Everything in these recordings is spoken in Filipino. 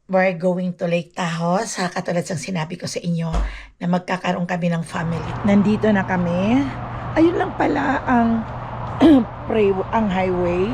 we're going to Lake Tahoe. Sa katulad ng sinabi ko sa inyo na magkakaroon kami ng family. Nandito na kami. Ayun lang pala ang ang highway.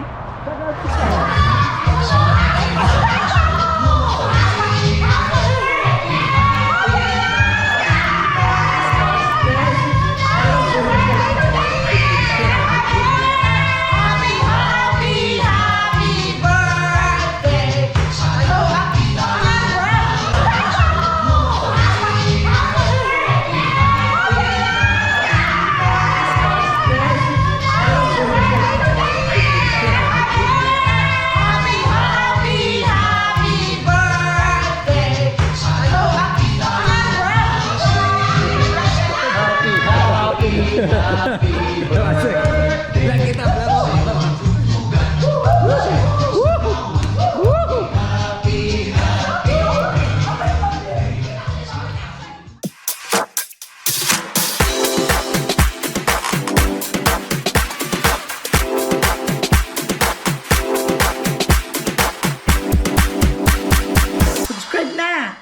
Subscribe na!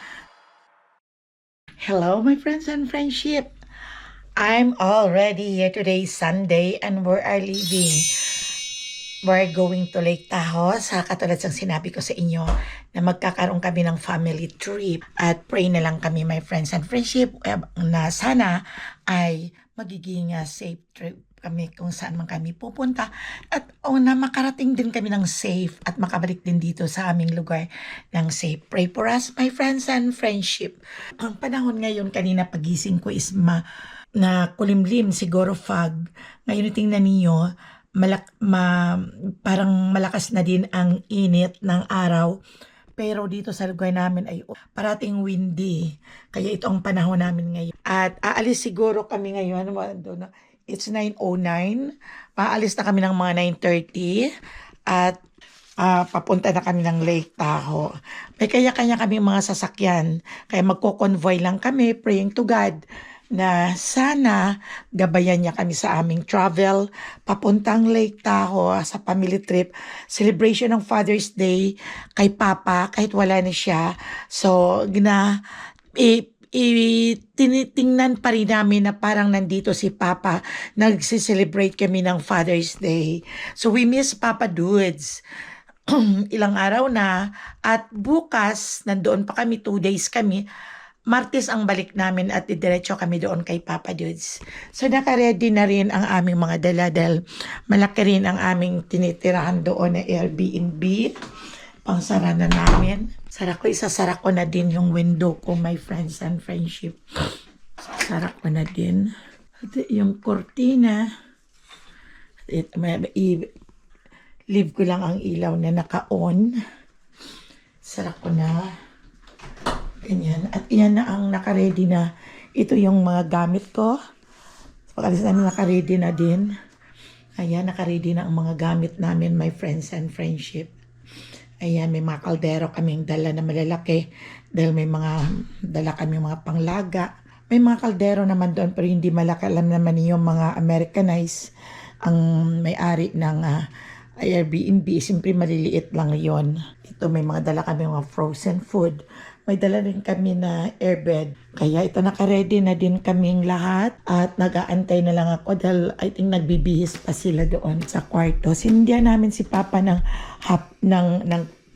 Hello, my friends and friendship. I'm already here today, Sunday, and we are leaving. We're going to Lake Tahoe. Sa katulad ng sinabi ko sa inyo na magkakaroon kami ng family trip. At pray na lang kami, my friends and friendship, na sana ay magiging safe trip kami kung saan man kami pupunta at na makarating din kami ng safe at makabalik din dito sa aming lugar ng safe. Pray for us, my friends and friendship. Ang panahon ngayon, kanina pagising ko is na kulimlim, siguro fog. Ngayon tingnan niyo, parang malakas na din ang init ng araw. Pero dito sa lugar namin ay parating windy. Kaya ito ang panahon namin ngayon. At aalis siguro kami ngayon. It's 9:09. Paalis na kami ng mga 9:30. At papunta na kami ng Lake Tahoe. May kanya-kanya kami mga sasakyan. Kaya magko-convoy lang kami, praying to God na sana gabayan niya kami sa aming travel papuntang Lake Tahoe sa family trip, celebration ng Father's Day kay Papa kahit wala na siya. So, tinitingnan pa rin namin na parang nandito si Papa, nagsi-celebrate kami ng Father's Day. So, we miss Papa Dudes. Ilang araw na at bukas, nandoon pa kami, 2 days kami. Martes ang balik namin at diretso kami doon kay Papa Dudes. So naka-ready na rin ang aming mga dala dahil malaki rin ang aming tinitirahan doon na Airbnb. Pangsara na namin. Isasara ko na din yung window ko, my friends and friendship. Sara ko na din. At yung kortina, leave ko lang ang ilaw na naka-on. Sara ko na. Ganyan. At iyan na ang naka-ready na. Ito yung mga gamit ko. Pag-alis namin naka-ready na din. Ayan, naka-ready na ang mga gamit namin, my friends and friendship. Ayan, may mga kaldero kaming dala na malalaki. Dahil may mga dala kami mga panglaga. May mga kaldero naman doon pero hindi malaki. Alam naman niyo mga Americanized ang may-ari ng Airbnb. Siyempre maliliit lang yon. Ito may mga dala kami mga frozen food. May dala rin kami na airbed. Kaya ito naka-ready na din kaming lahat. At nag-aantay na lang ako dahil I think nagbibihis pa sila doon sa kwarto. Sindihan namin si Papa ng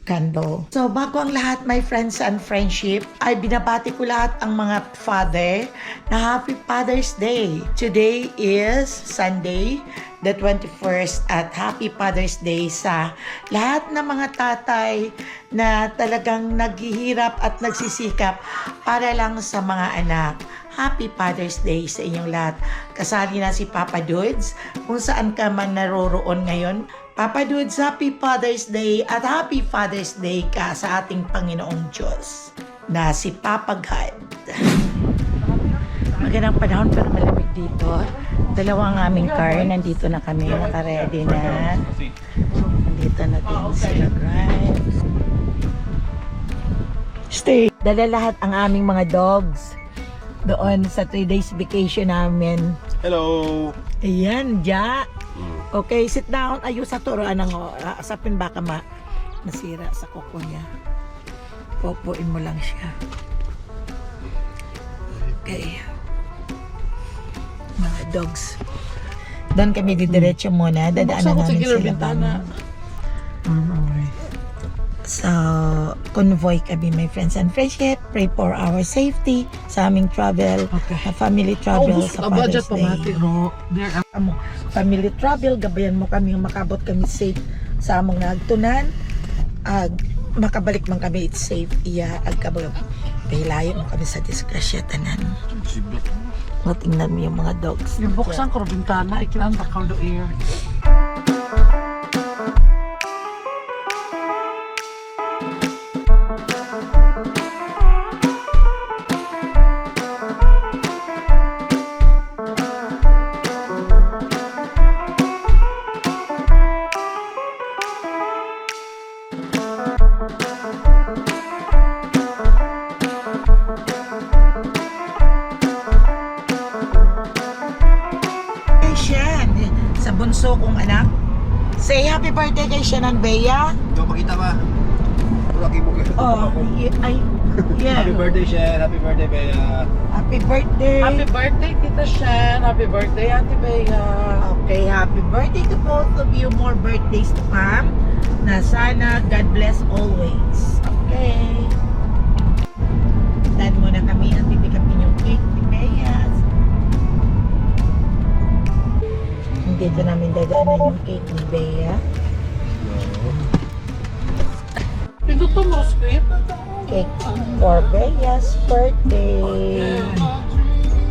candle. So bago ang lahat, my friends and friendship, ay binabati ko lahat ang mga father na Happy Father's Day. Today is Sunday, the 21st at Happy Father's Day sa lahat ng mga tatay na talagang naghihirap at nagsisikap para lang sa mga anak. Happy Father's Day sa inyong lahat. Kasali na si Papa Dudes kung saan ka man naroroon ngayon. Papa Dudes, Happy Father's Day at Happy Father's Day ka sa ating Panginoong Diyos na si Papa God. Magandang panahon pero malamig dito. Dalawang aming car, nandito na kami, naka-ready na. Nandito na din sila, guys. Stay. Dala lahat ang aming mga dogs doon sa 3 days vacation namin. Hello. Ayan, Ja. Okay, sit down. Ayos sa turuan ng asapin baka masira sa kuko niya. Popoin mo lang siya. Okay. Mga dogs. Doon kami didiretso muna. Dadaanan namin sila bintana. So, convoy kami, my friends and friendship. Pray for our safety sa aming travel, family travel sa Father's Day. Family travel, gabayan mo kami, makabot kami safe sa among nagtunan. Makabalik man kami, it's safe. Ag kabag, pahilayo mo kami sa disgrasya tanan. Matingnan mo yung mga dogs. Yung buksan ko, bintana, ikilang bakal do air. Sa bunso kong anak. Say happy birthday kay Shannon Bea. Ikaw pakita ba? Rocky mo ka. Oh, yeah. Happy birthday, Shen. Happy birthday, Bea. Happy birthday. Happy birthday, Tita Shen. Happy birthday, Auntie Bea. Okay, happy birthday to both of you. More birthdays to come. Na sana God bless always. Okay. Dan muna kami at bibigyan yung cake ni Bea. Dito namin dadaanan yung cake ni Bea. Pindot to mo, script. Cake for Bea's birthday.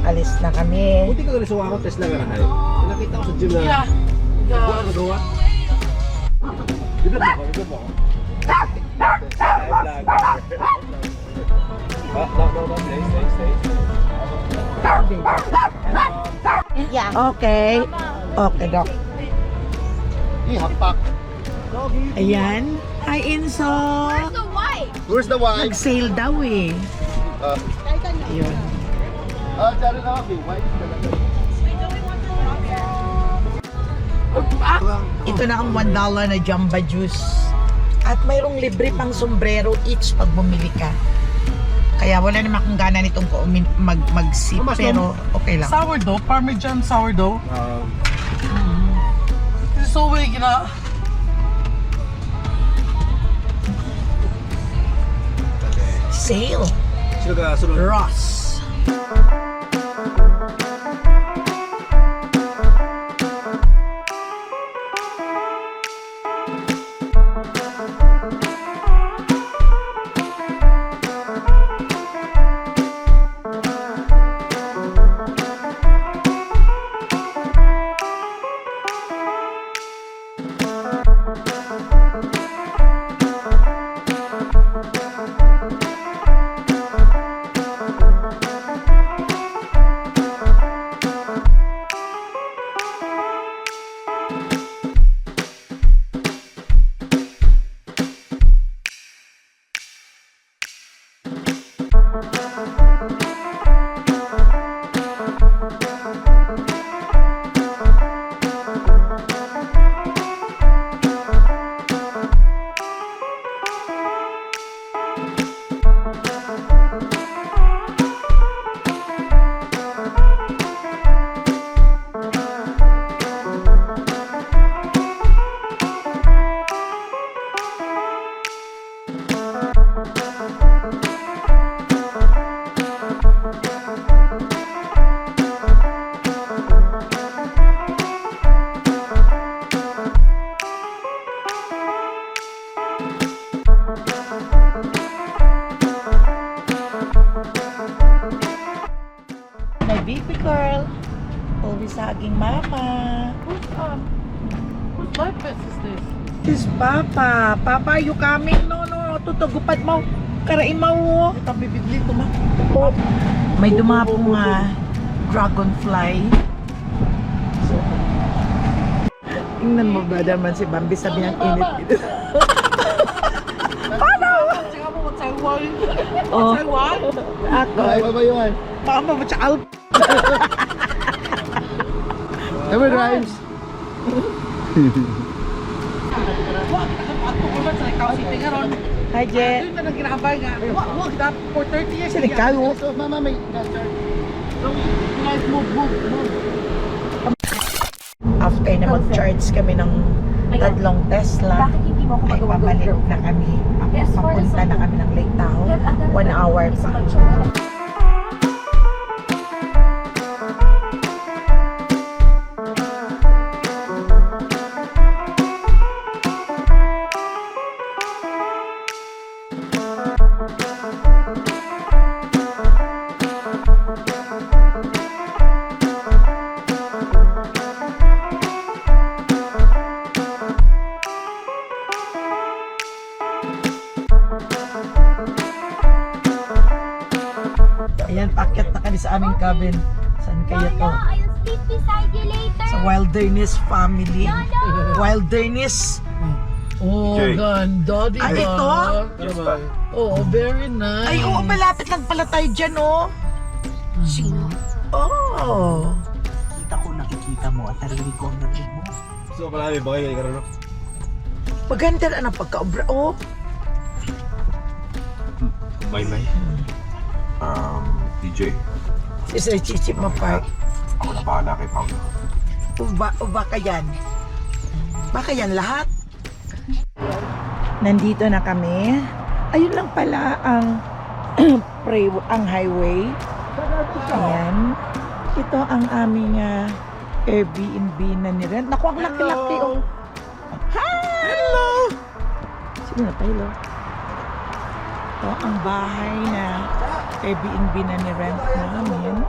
Alis na kami. Buti ka galisuwa ako, Tesla ka na kayo. Nakita ko sa gym na. Yeah. Gawa ka gawa. Bigla mo ako, bigla mo ako. Yeah. Okay. Okay, Doc. Ihapak. Ayan. Hi, Inso. Where's the wife? Nag-sale daw eh. Ayun. Diyan na ako, wife. Ito na ang $1 na Jamba Juice. At mayroong libre pang sombrero each pag bumili ka. Kaya wala naman akong gana nitong mag-sip, pero okay lang. Sourdough, Parmesan sourdough. So we gina. Sale. Sino ka sunod? Ross. My baby girl. Always saging mama. Whose life vest is this? This Papa. Papa, you coming? No. Tutugupad mo. Karain mo. Tabibigli ko ma. Oh. May dumapong dragonfly. Tingnan mo ba naman si Bambi, sabi niyang init. Paano? Tsaka mo Taiwan. Oh. Taiwan? Ako. Ay, babayuan. Baka mo sa Alp. Ever rhymes? Wag, ako ko man sa ikaw si Tingaron. Hi, Jet. Doon na nang kinakabay nga. Wag, that for 30 years. Sila kayo. So, mama, may gastar. So, guys, move. After na mag-charge kami ng tatlong Tesla, Bakit hindi mo ako ay magawa pabalik na kami. Papunta na kami ng Lake Tahoe. 1 hour pa. Ayan, paakyat na kami sa aming cabin. Saan kaya to? I'll sleep beside you later. Sa Wilderness family. Wilderness. Oh, Jay. ganda, di ba? Ay, ito? Oh, very nice. Ay, oo, malapit lang pala tayo dyan, oh. Sino? Oh. Kita ko nakikita mo at narinig ko ang narinig mo. So, palami ba kayo ikaw, no? Maganda na ang pagkaobra, oh. May. DJ, Si Sir Chichi Mapark. ako na bahala kay Paolo. Baka yan. Baka yan lahat. Nandito na kami. Ayun lang pala ang ang highway. Ayan. Ito ang aming Airbnb na nirent. Naku, ang laki-laki. Oh. Hi! Hello! Sino na tayo? Ito ang bahay na Airbnb na nirent namin.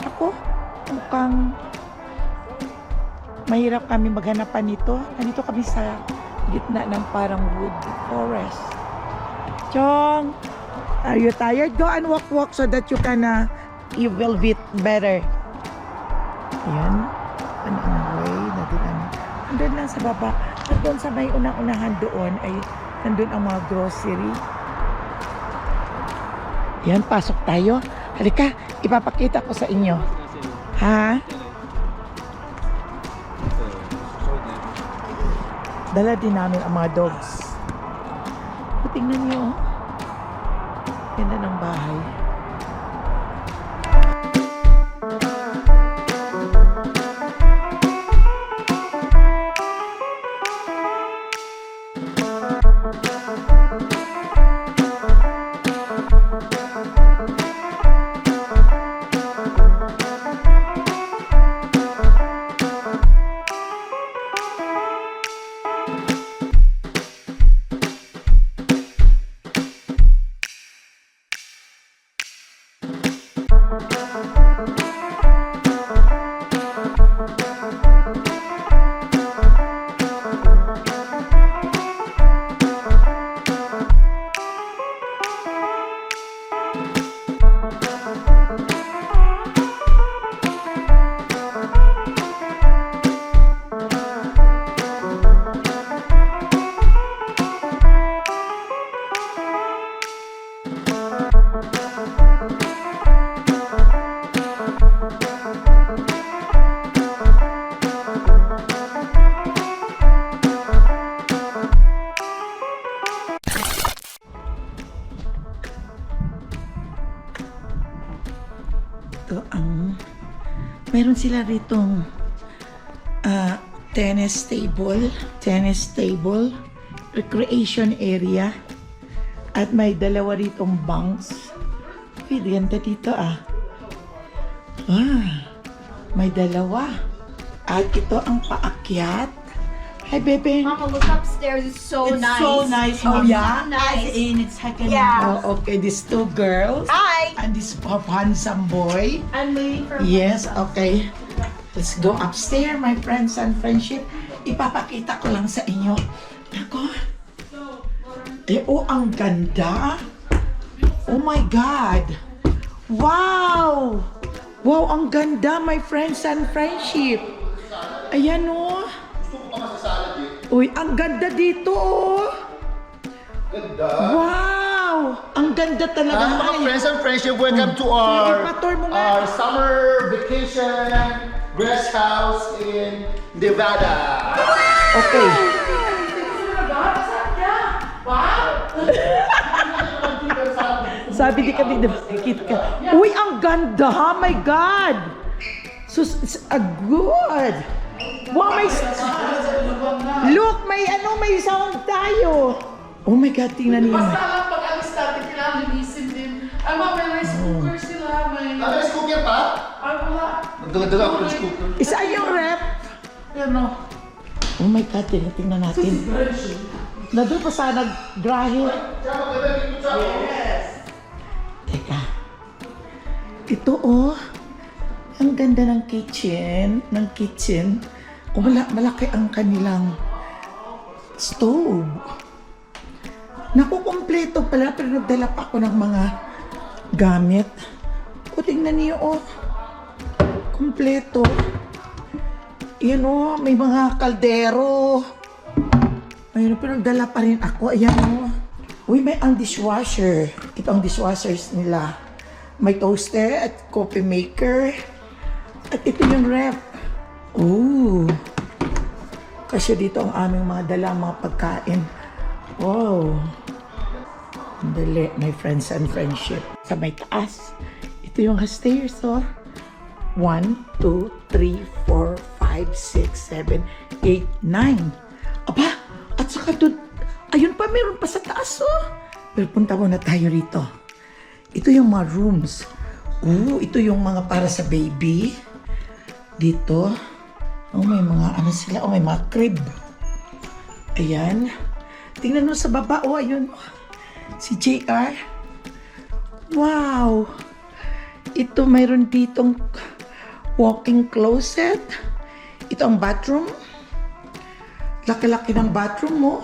Ako, mukhang mahirap kami maghanapan nito. Nandito kami sa gitna ng parang wood forest. Chong, are you tired? Go and walk so that you will be better. Ayan. Ano ang way na din? Nandun lang sa baba. At doon sa may unang-unahan doon ay nandun ang mga grocery. Yan, pasok tayo. Halika, ipapakita ko sa inyo. Ha? Dala din namin ang mga dogs. Tingnan niyo, oh. Ganda ng bahay. Ito ang meron sila ritong tennis table, recreation area, at may dalawa ritong bunks. Uy, ganda dito may dalawa. At ito ang paakyat. Hi, Bebe. Mama, look upstairs. It's so nice. So nice. Oh, yeah? Nice. It's second. Yeah. Oh, okay, these two girls. Hi. And this handsome boy. I'm waiting for Yes, okay. Let's go upstairs, my friends and friendship. Ipapakita ko lang sa inyo. Ako. Oh, ang ganda. Oh my God. Wow. Wow, ang ganda, my friends and friendship. Ayan, oh. Uy, ang ganda dito, oh. Ganda. Wow. Ang ganda talaga. Mga friends and friendship, welcome to our Ipator mo nga. summer vacation guest house in Nevada. Okay. Wow. Sabi di kami nakikita ka. Uy, ang ganda ha! My God! Sus, good! Wow, look, may sound tayo. Oh my God, tingnan niyo. Basta lang pag alis natin, kailangan linisin din. Ay, may rice cooker sila, may... Rice cooker pa? Ay, wala. Nagdala ako ng rice cooker. Isa yung rep. Yan o. Oh my God, tingnan natin. Nandun pa sa naggrahe. Teka. Ito oh. Ang ganda ng kitchen. Oh, malaki ang kanilang stove. Naku, kumpleto pala. Pero nagdala pa ako ng mga gamit. O, tingnan niyo oh. Kumpleto. Yan oh, may mga kaldero. Ayun, pero nagdala pa rin ako. Ayan oh. Uy, may ang dishwasher. Ito ang dishwashers nila. May toaster at coffee maker. At ito yung ref. Ooh. Kasi dito ang aming mga dalang mga pagkain. Wow. Dali, my friends and friendship. Sa may taas. Ito yung stairs, oh. 1, 2, 3, 4, 5, 6, 7, 8, 9. Aba, at saka doon, ayun pa, meron pa sa taas, oh. Pero punta muna tayo rito. Ito yung mga rooms. Ito yung mga para sa baby. Dito. Oh, may mga ano sila. Oh, may mga crib. Ayan. Tingnan mo sa baba. Oh, ayun. Si JR. Wow. Ito, mayroon ditong walking closet. Ito ang bathroom. Laki-laki ng bathroom mo.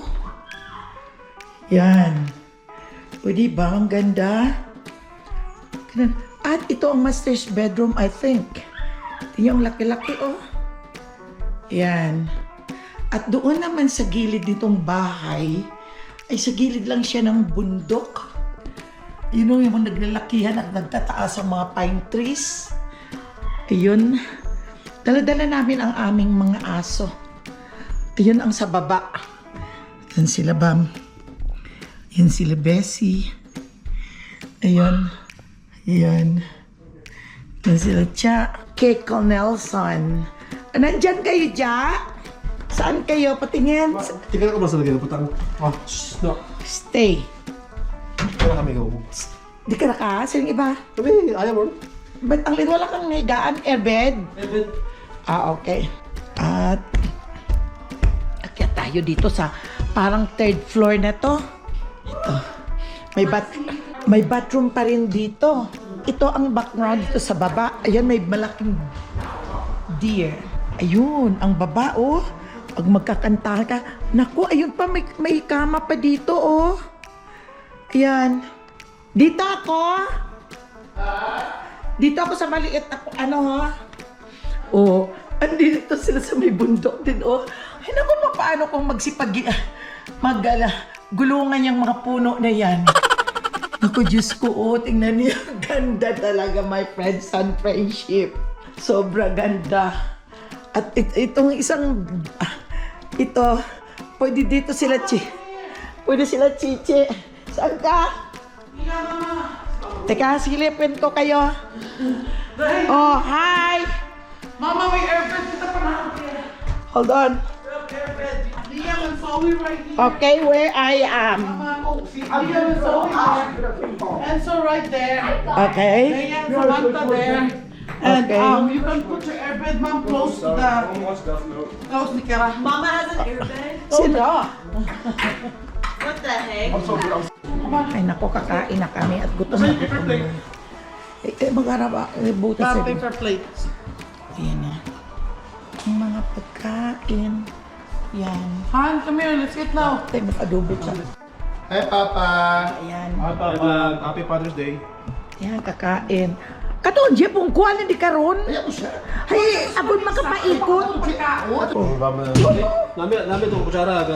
Yan. O, diba? Ang ganda. At ito ang master's bedroom, I think. Yung laki-laki, oh. Yan. At doon naman sa gilid nitong bahay, ay sa gilid lang siya ng bundok. You know, yung naglalakihan at nagtataas ang mga pine trees. Ayun. Dala-dala namin ang aming mga aso. Ayun ang sa baba. Yan sila, Bam. Yan sila, Bessie. Ayun. Yan. Yan sila, Cha. Keiko Nelson. Nandyan kayo, Ja? Saan kayo? Patingin. Tingnan ko ba sa lagay ng putang? No. Stay. Wala kami gawa mo. Di ka naka? Sino iba? Kami, ayaw mo. Ba't ang wala kang higaan? Airbed? Okay. At akyat tayo dito sa parang third floor na to. Ito. May bathroom pa rin dito. Ito ang background dito sa baba. Ayan, may malaking deer. Ayun, ang baba, oh. Pag magkakanta ka, naku, ayun pa, may kama pa dito, oh. Ayan. Dito ako. Dito ako sa maliit na, ha? Oh, andito sila sa may bundok din, oh. Ay, naku, paano kung gulungan yung mga puno na yan? Naku, Diyos ko, oh, tingnan niyo. Ganda talaga, my friends and friendship. Sobra ganda. At itong isang, ito, pwede dito sila, pwede sila, Chiche. Saan ka? Teka, silipin ko kayo. Oh, hi! Mama, may airbed kita pa natin. Hold on. Liam and Zoe right here. Okay, where I am. Mama, si Liam and Zoe there. And so right there. Okay. Liam, Samantha there. And Okay. you can put your airbed, Mom, close to the... Close ni Kara. Mama has an airbed? Sino? What the heck? Ay, naku, kakain na kami at gutom na gutom na. Mag-araba, butas Got sila. paper plates. Ayan na. Ang mga pagkain. Yan. Han, come here. Let's eat now. Tayo mag-adobo siya. Hi, Papa. Ayan. Happy Father's Day. Yan, kakain. Katoon, Jeff, kung kuha na di karon. Ayan mo siya. Ay, abon makapaikot. Nami itong kutsara.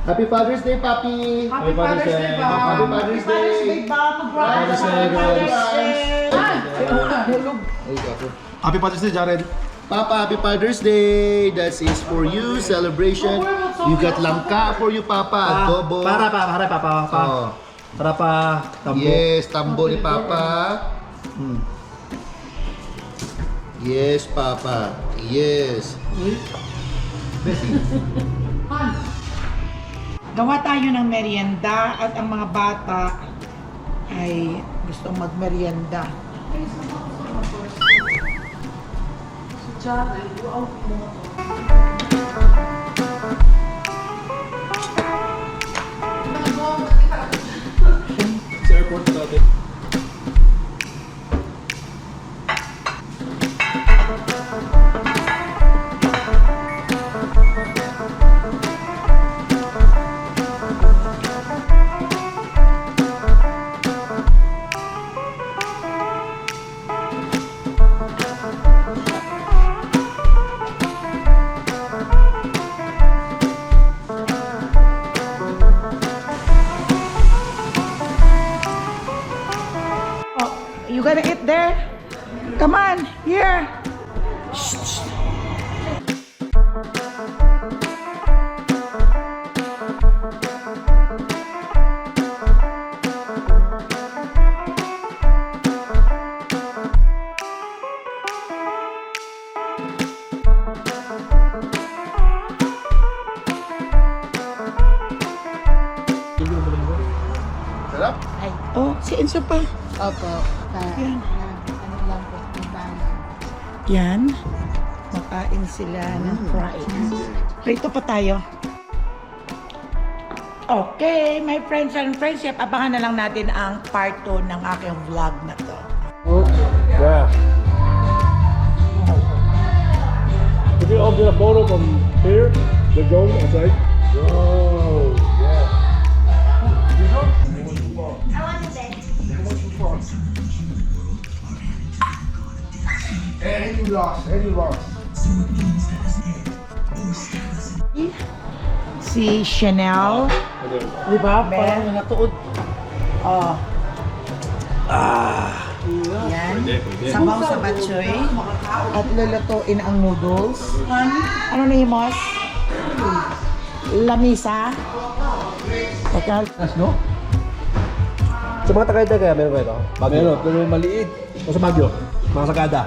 Happy Father's Day, Papi. Happy Father's Day, Happy Bob. Father's Day. Father's Day, girls. Happy Father's Day, Jared. Papa, Happy Father's Day. That is for you, celebration. You got langka for you, Papa. Adobo. Para, Papa. Oh. Tara pa, tambo. Yes, tambo ni Papa. Yes, Papa. Yes. Gawa tayo ng merienda at ang mga bata ay gustong magmerienda. Sa airport natin. Oh, you gonna eat there? Come on, here. Shh. Sarap. Oh, si Enzo pa. Opo. Yan. Ano lang po, timbangan. Yan. Makain sila ng fries. Prito pa tayo. Okay, my friends and friendship, abangan na lang natin ang part 2 ng aking vlog na to. Yeah. Could you open a photo from here? The drone outside? Wow. Yeah. And you lost. And you lost. Si Chanel. Di ba? Parang natuod. Oh. Yan. Sabaw sa batchoy. At lulutuin ang noodles. Ano na yung mos? Lamisa. Teka. No? Sa mga Tagaytay meron ba ito? Baguio. Meron, pero maliit. O sa Baguio? Mga sagada.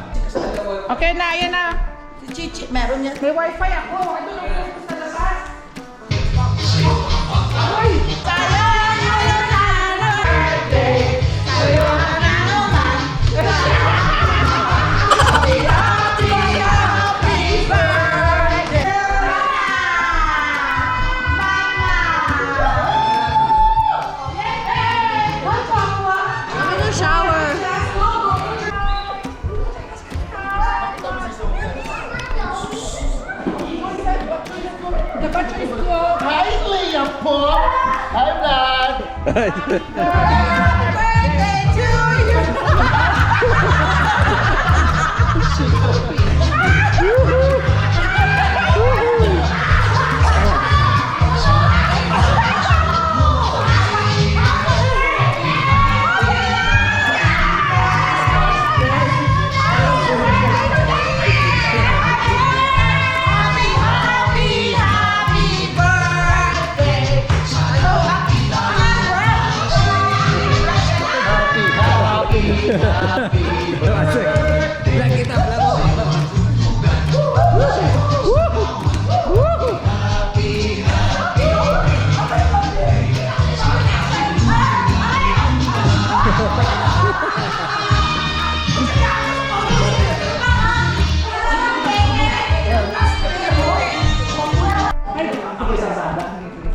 Okay na, ayan na. Si Chichi, meron yan. May wifi ako. Ito na ako sa labas. Ay! Hi, Leah po. Hi, Vlad.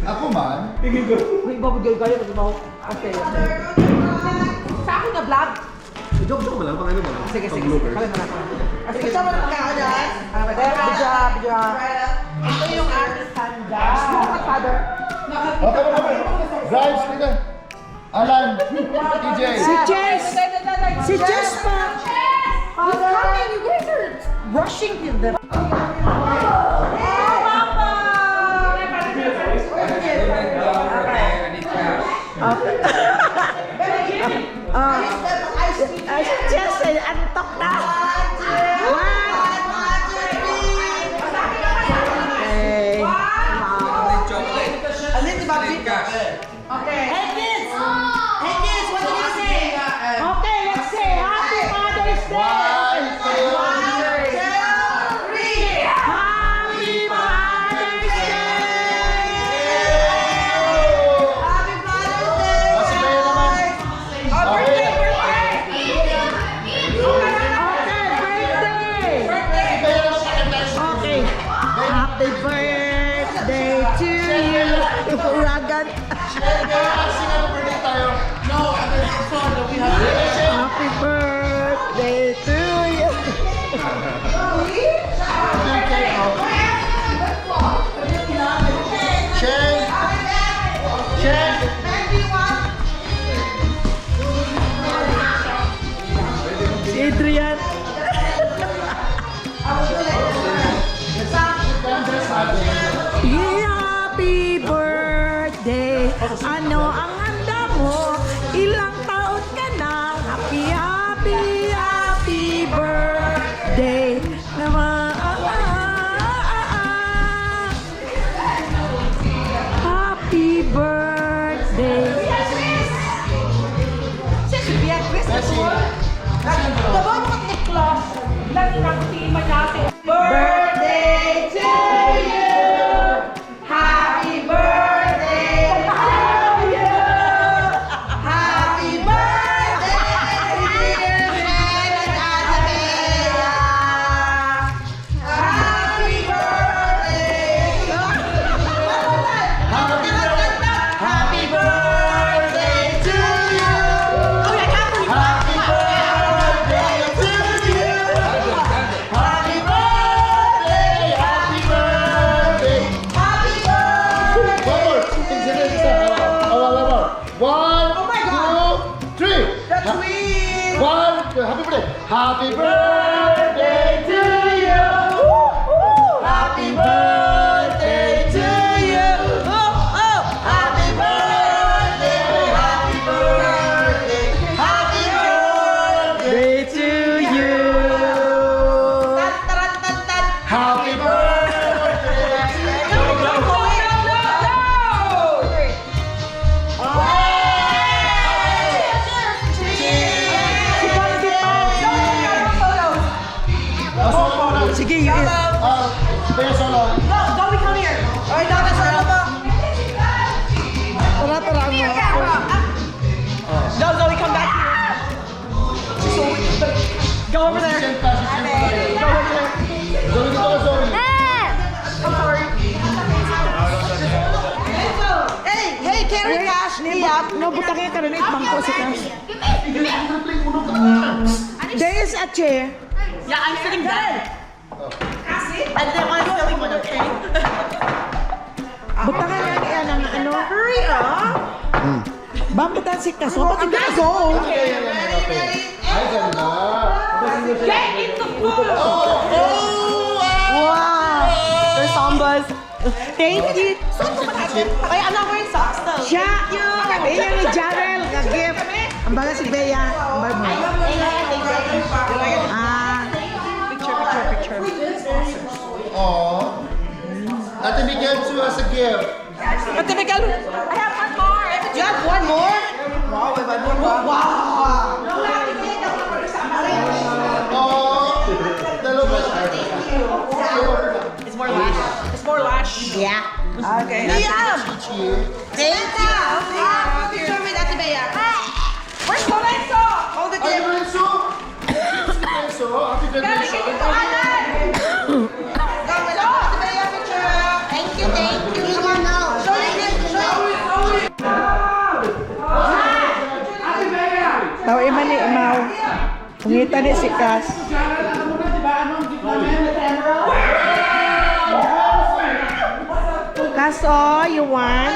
Ako man. Sa akin na vlog. Joke mo lang, pangano mo lang. Sige. Ito mo na pagkakao dyan. Good job. Ito yung aking handa. Father. Okay. Drives kita. Alan. TJ. Si Jess! Si Jess pa! Father! You guys are rushing to the... Jess, antok na! Okay. Alin, di ba? Okay. Hey kids! Okay. Happy birthday to you. Uragan. Happy birthday to you. Si Adrian. Happy birthday. Ano ang handa mo? Ilang taon ka na? Happy, happy, happy birthday. Naman. Happy birthday. Birthday to you. Happy birthday to you. Happy birthday, dear friend Adabella. Happy birthday. Happy birthday to you. Happy birthday to you. Happy birthday, happy birthday, happy birthday. One, two, three. One, two, happy birthday. Happy birthday to you. Happy birthday to you. Happy birthday, happy birthday, happy birthday to you. happy birthday to Sige, you eat. Kaya solo. Tara mo. Zoe, come back here. Go over there. Zoe, dito ka, Zoe. Hey, carry cash. No, butangin ka rin. Bangko si Cash. There is a chair. Yeah, I'm sitting down. And then I'm filling one, okay? Butangin lang yan ang ano. Hurry up. Bambutan si Cash. Ba't hindi ka go? Ay, ganda. Get in the photo. Wow. There's sambas. Thank you. Wait, I'm not wearing socks though. Siya. Bea ni Jarel. Ka-gift. Ang baga si Bea. Ang baga mo. Picture. Aww. Ate Miguel to us a gift. But the Miguel, I have one more. You have one more? Wow, we have one more. Wow. Aww. Dalawa. It's more lash. It's more lash. Yeah. Okay. Liam! Chichi. Thank you. Picture with Ate Bea. Where's Lorenzo? Hold it Ay, there. Lorenzo. Lorenzo. Happy graduation. Thank you. Come on now. Show your gift. Tao iman ni Imaw. Pungita ni si Cash. Cash, oh, you want?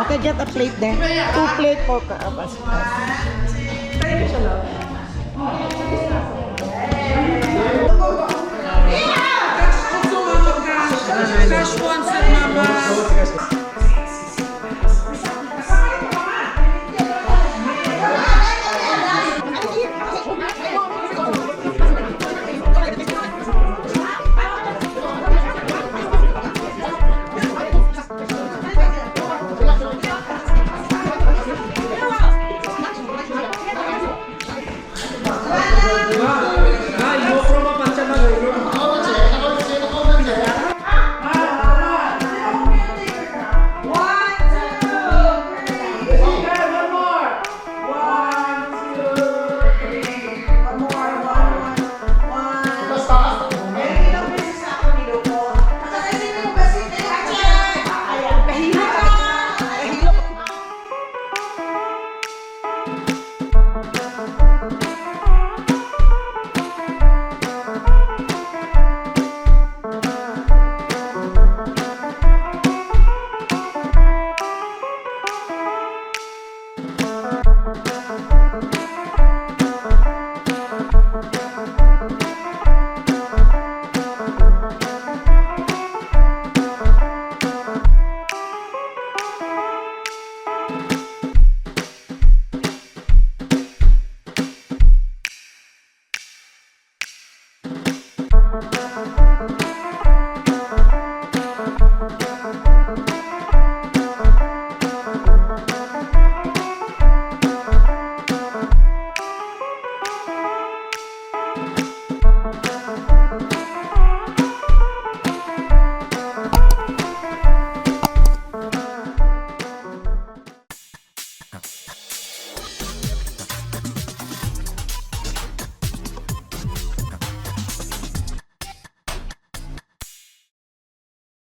Okay, get a plate there. 2 plate for Kaabas. Cash wants it, mama.